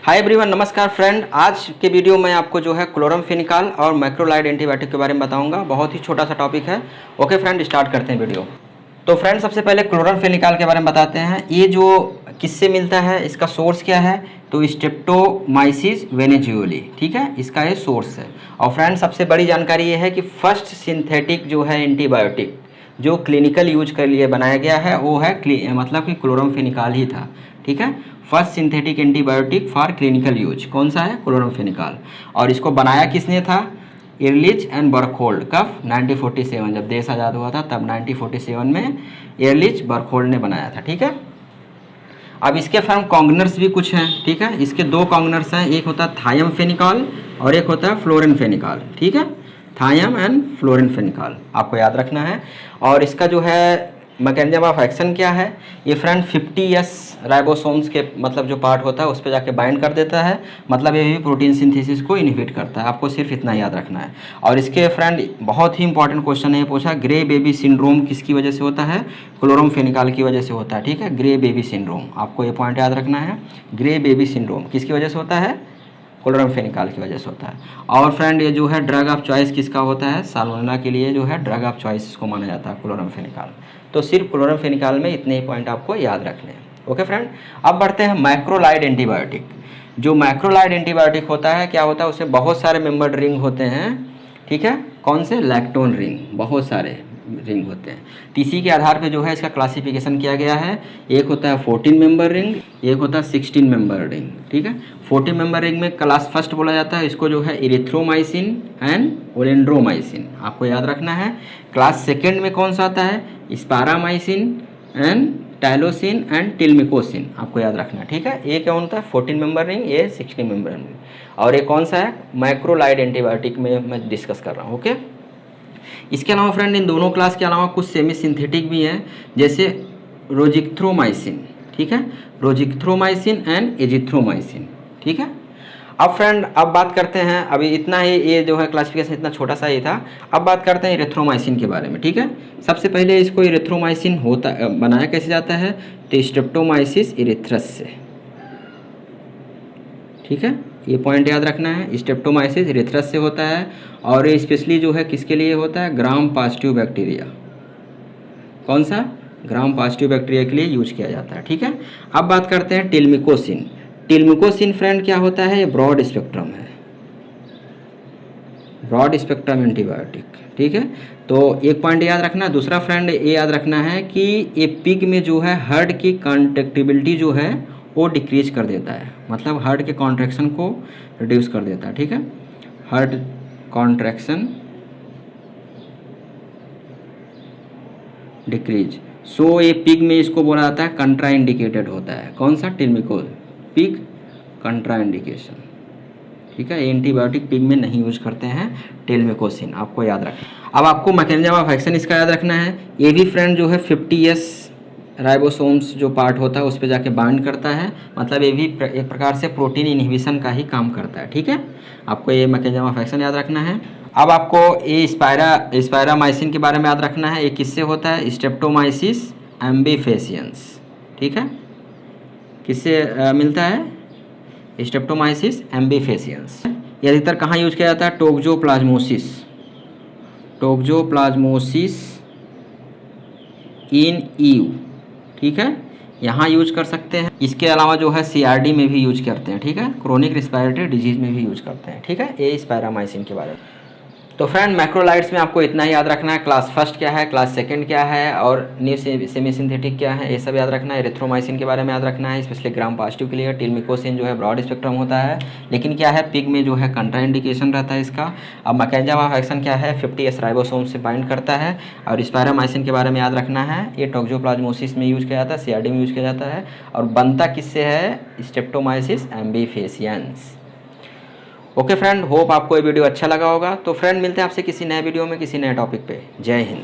Hi everyone, नमस्कार friend. आज के वीडियो में आपको जो है क्लोरामफेनिकॉल और मैक्रोलाइड एंटीबायोटिक के बारे में बताऊंगा। बहुत ही छोटा सा टॉपिक है। ओके फ्रेंड, स्टार्ट करते हैं वीडियो। तो फ्रेंड, सबसे पहले क्लोरामफेनिकॉल के बारे में बताते हैं। ये जो किससे मिलता है, इसका सोर्स क्या है, तो स्ट्रेप्टोमाइसिस वेनेजुएली, ठीक है, इसका ये सोर्स है। और फ्रेंड, सबसे बड़ी जानकारी ये है कि फर्स्ट सिंथेटिक जो है एंटीबायोटिक जो क्लिनिकल यूज के लिए बनाया गया है वो है मतलब कि क्लोरामफेनिकॉल ही था, ठीक है। First synthetic antibiotic for clinical use कौन सा है, क्लोरामफेनिकॉल। और इसको बनाया किसने था, एरलिच एंड बर्कहोल्ड। कब, 1947, जब देश आज़ाद हुआ था तब 1947 में एरलिच बर्कहोल्ड ने बनाया था, ठीक है। अब इसके फ्रेंड कॉन्गनर्स भी कुछ हैं, ठीक है। इसके दो कॉन्गनर्स हैं, एक होता है थायमफेनिकॉल और एक होता है फ्लोरेनफेनिकॉल, ठीक है। थायम एंड फ्लोरेनफेनिकॉल आपको याद रखना है। और इसका जो है मैकेनिज्म ऑफ एक्शन क्या है, ये फ्रेंड 50S राइबोसोम्स के मतलब जो पार्ट होता है उस पर जाके बाइंड कर देता है, मतलब ये भी प्रोटीन सिंथेसिस को इनहिबिट करता है। आपको सिर्फ इतना याद रखना है। और इसके फ्रेंड बहुत ही इंपॉर्टेंट क्वेश्चन है, पूछा ग्रे बेबी सिंड्रोम किसकी वजह से होता है, क्लोरामफेनिकॉल की वजह से होता है, ठीक है। ग्रे बेबी सिंड्रोम, आपको ये पॉइंट याद रखना है। ग्रे बेबी सिंड्रोम किसकी वजह से होता है, क्लोरामफेनिकॉल की वजह से होता है। और फ्रेंड, ये जो है ड्रग ऑफ चॉइस किसका होता है, साल्मोनेला के लिए जो है ड्रग ऑफ चॉइस को माना जाता है क्लोरामफेनिकॉल। तो सिर्फ क्लोरामफेनिकॉल में इतने ही पॉइंट आपको याद रखने हैं। ओके फ्रेंड, अब बढ़ते हैं मैक्रोलाइड एंटीबायोटिक। जो मैक्रोलाइड एंटीबायोटिक होता है, क्या होता है, उसमें बहुत सारे मेंबर्ड रिंग होते हैं, ठीक है। कौन से, लैक्टोन रिंग, बहुत सारे रिंग होते हैं। इसी के आधार पे जो है इसका क्लासिफिकेशन किया गया है। एक होता है 14 मेंबर रिंग, एक होता है 16 मेंबर रिंग, ठीक है। 14 मेंबर रिंग में क्लास फर्स्ट बोला जाता है, इसको जो है इरिथ्रोमाइसिन एंड ओलेंड्रोमाइसिन, आपको याद रखना है। क्लास सेकेंड में कौन सा आता है, स्पारामाइसिन एंड टाइलोसिन एंड टिल्मिकोसिन, आपको याद रखना है, ठीक है। ये क्या होता है, 14 मेंबर रिंग, ये 16 मेंबर रिंग। और ये कौन सा है, मैक्रोलाइड एंटीबायोटिक में मैं डिस्कस कर रहा हूँ, ओके। इसके अलावा फ्रेंड, इन दोनों क्लास के अलावा कुछ सेमी सिंथेटिक भी हैं, जैसे रोजिथ्रोमाइसिन, ठीक है, रोजिथ्रोमाइसिन एंड एजिथ्रोमाइसिन, ठीक है। अब फ्रेंड, अब बात करते हैं, अभी इतना ही, ये जो है क्लासिफिकेशन इतना छोटा सा ही था। अब बात करते हैं इरिथ्रोमाइसिन के बारे में, ठीक है। सबसे पहले इसको इरिथ्रोमाइसिन होता बनाया कैसे जाता है, तो स्ट्रेप्टोमाइसिस इरिथ्रस से, ठीक है। ये पॉइंट याद रखना है, स्ट्रेप्टोमाइसिस इरिथ्रस से होता है। और ये स्पेशली जो है किसके लिए होता है, ग्राम पॉजिटिव बैक्टीरिया, कौन सा, ग्राम पॉजिटिव बैक्टीरिया के लिए यूज किया जाता है, ठीक है। अब बात करते हैं टिल्मिकोसिन। टिल्मिकोसिन फ्रेंड क्या होता है, ये ब्रॉड स्पेक्ट्रम है, ब्रॉड स्पेक्ट्रम एंटीबायोटिक, ठीक है। तो एक पॉइंट याद रखना। दूसरा फ्रेंड ये याद रखना है कि ये पिग में जो है हार्ट की कॉन्ट्रैक्टिबिलिटी जो है वो डिक्रीज कर देता है, मतलब हार्ट के कॉन्ट्रैक्शन को रिड्यूस कर देता है, ठीक है। हार्ट कॉन्ट्रैक्शन डिक्रीज, सो ये पिग में इसको बोला जाता है कंट्राइंडिकेटेड होता है, कौन सा, टिल्मिकोल, पिग कंट्राइंडिकेशन, ठीक है। एंटीबायोटिक पिग में नहीं यूज करते हैं टिल्मिकोसिन, आपको याद रखना। अब आपको मैकेनिज्म ऑफ एक्शन इसका याद रखना है। ये भी फ्रेंड जो है 50S राइबोसोम्स जो पार्ट होता है उस पर जाके बाइंड करता है, मतलब ये भी एक प्रकार से प्रोटीन इनहिबिशन का ही काम करता है, ठीक है। आपको ये मैकेनिज्म ऑफ एक्शन याद रखना है। अब आपको ये स्पायरामाइसिन के बारे में याद रखना है। ये किससे होता है, स्ट्रेप्टोमाइसिस एम्बिफेसियंस, ठीक है। किससे मिलता है, स्ट्रेप्टोमाइसिस एम्बिफेसियंस। ये अधिकतर कहाँ यूज किया जाता है, टोक्सोप्लाज्मोसिस, टोक्सोप्लाज्मोसिस इन ईव, ठीक है, यहाँ यूज कर सकते हैं। इसके अलावा जो है CRD में भी यूज करते हैं, ठीक है, क्रोनिक रिस्पायरेटरी डिजीज में भी यूज करते हैं, ठीक है। ये स्पायरामाइसिन के बारे में। तो फ्रेंड, मैक्रोलाइड्स में आपको इतना ही याद रखना है, क्लास फर्स्ट क्या है, क्लास सेकंड क्या है, और न्यू सेमी सिंथेटिक क्या है, ये सब याद रखना है। एरिथ्रोमाइसिन के बारे में याद रखना है, स्पेशली ग्राम पॉजिटिव के लिए। टिल्मिकोसिन जो है ब्रॉड स्पेक्ट्रम होता है, लेकिन क्या है, पिग में जो है कंट्राइंडिकेशन रहता है इसका। अब मैकेनिज्म ऑफ एक्शन क्या है, 50S राइबोसोम से बाइंड करता है। और स्पायरामाइसिन के बारे में याद रखना है, ये टोक्सोप्लाज्मोसिस में यूज किया जाता है, CRD में यूज किया जाता है। और बनता किससे है, स्ट्रेप्टोमाइसिस एम्बिफेसियंस। ओके फ्रेंड, होप आपको ये वीडियो अच्छा लगा होगा। तो फ्रेंड, मिलते हैं आपसे किसी नए वीडियो में किसी नए टॉपिक पे। जय हिंद।